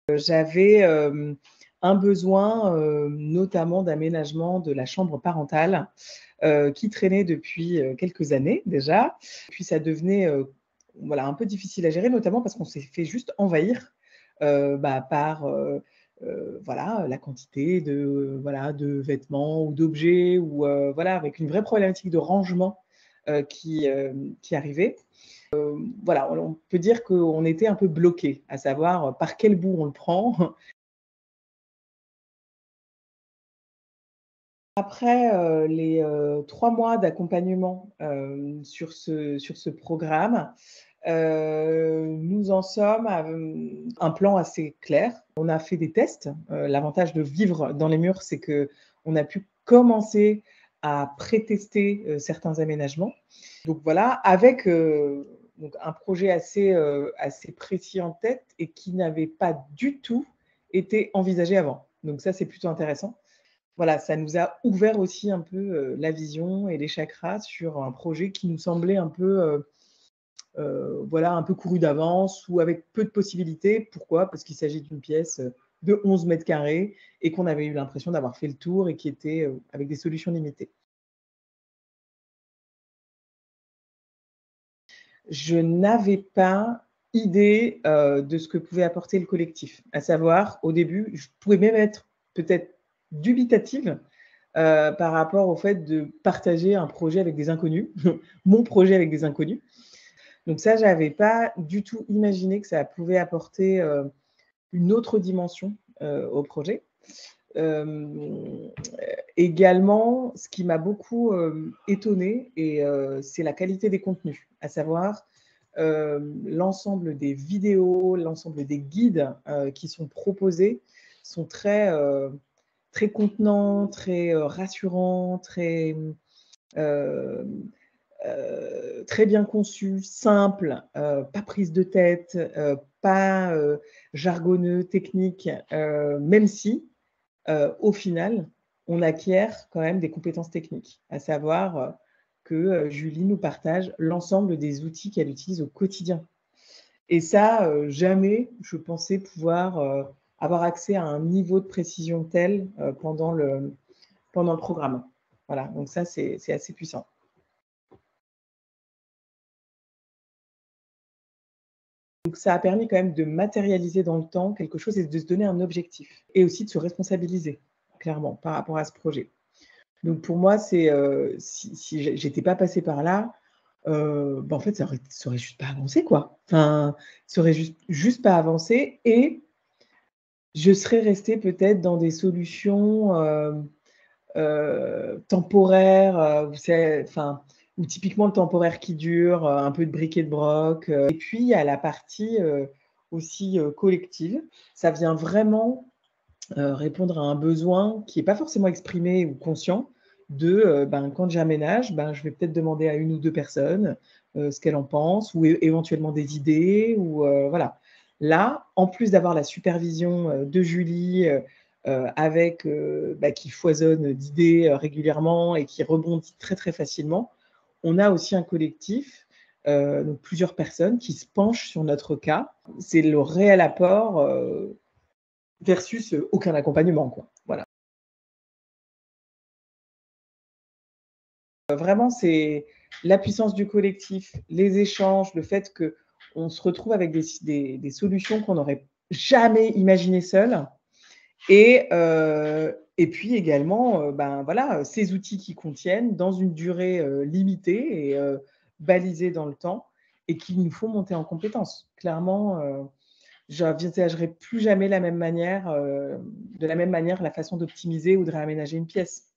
J'avais un besoin, notamment d'aménagement de la chambre parentale, qui traînait depuis, quelques années déjà. Puis ça devenait, voilà, un peu difficile à gérer, notamment parce qu'on s'est fait juste envahir, par, voilà, la quantité de, voilà, de vêtements ou d'objets ou, voilà, avec une vraie problématique de rangement, qui arrivait. Voilà, on peut dire qu'on était un peu bloqués, à savoir, par quel bout on le prend. Après, les, 3 mois d'accompagnement, sur ce programme, nous en sommes à, un plan assez clair. On a fait des tests. L'avantage de vivre dans les murs, c'est qu'on a pu commencer à pré-tester, certains aménagements. Donc voilà, avec, donc un projet assez précis en tête et qui n'avait pas du tout été envisagé avant. Donc ça, c'est plutôt intéressant. Voilà, ça nous a ouvert aussi un peu, la vision et les chakras sur un projet qui nous semblait un peu, voilà, un peu couru d'avance ou avec peu de possibilités. Pourquoi? Parce qu'il s'agit d'une pièce, de 11 mètres carrés et qu'on avait eu l'impression d'avoir fait le tour et qui était, avec des solutions limitées. Je n'avais pas idée, de ce que pouvait apporter le collectif. À savoir, au début, je pouvais même être peut-être dubitative, par rapport au fait de partager un projet avec des inconnus, mon projet avec des inconnus. Donc ça, j'avais pas du tout imaginé que ça pouvait apporter, une autre dimension, au projet. Hem, Également, ce qui m'a beaucoup, étonnée et c'est la qualité des contenus. À savoir, l'ensemble des vidéos, l'ensemble des guides, qui sont proposés sont très contenants, très, rassurants, très, très bien conçus, simples, pas prise de tête, pas, jargonneux, techniques, même si, au final, on acquiert quand même des compétences techniques. À savoir, que, Julie nous partage l'ensemble des outils qu'elle utilise au quotidien et ça, jamais je pensais pouvoir, avoir accès à un niveau de précision tel, pendant le programme. Voilà, donc ça, c'est assez puissant. Donc ça a permis quand même de matérialiser dans le temps quelque chose et de se donner un objectif et aussi de se responsabiliser, clairement, par rapport à ce projet. Donc pour moi, c'est, si j'étais pas passée par là, en fait, ça aurait juste pas avancé, quoi. Enfin, ça aurait juste pas avancé et je serais restée peut-être dans des solutions, temporaires, vous savez, enfin, ou typiquement le temporaire qui dure, un peu de bric et de broc, et puis il y a la partie, aussi, collective. Ça vient vraiment, répondre à un besoin qui est pas forcément exprimé ou conscient de, quand j'aménage, je vais peut-être demander à une ou 2 personnes, ce qu'elles en pensent ou éventuellement des idées ou, voilà. Là, en plus d'avoir la supervision, de Julie, avec, qui foisonne d'idées, régulièrement et qui rebondit très, très facilement, on a aussi un collectif, donc plusieurs personnes qui se penchent sur notre cas. C'est le réel apport, versus, aucun accompagnement, quoi. Voilà. Vraiment, c'est la puissance du collectif, les échanges, le fait qu'on se retrouve avec des solutions qu'on n'aurait jamais imaginées seuls et puis également, voilà, ces outils qui contiennent dans une durée, limitée et balisée dans le temps et qui nous font monter en compétences. Clairement, j'envisagerai plus jamais de la même manière la façon d'optimiser ou de réaménager une pièce.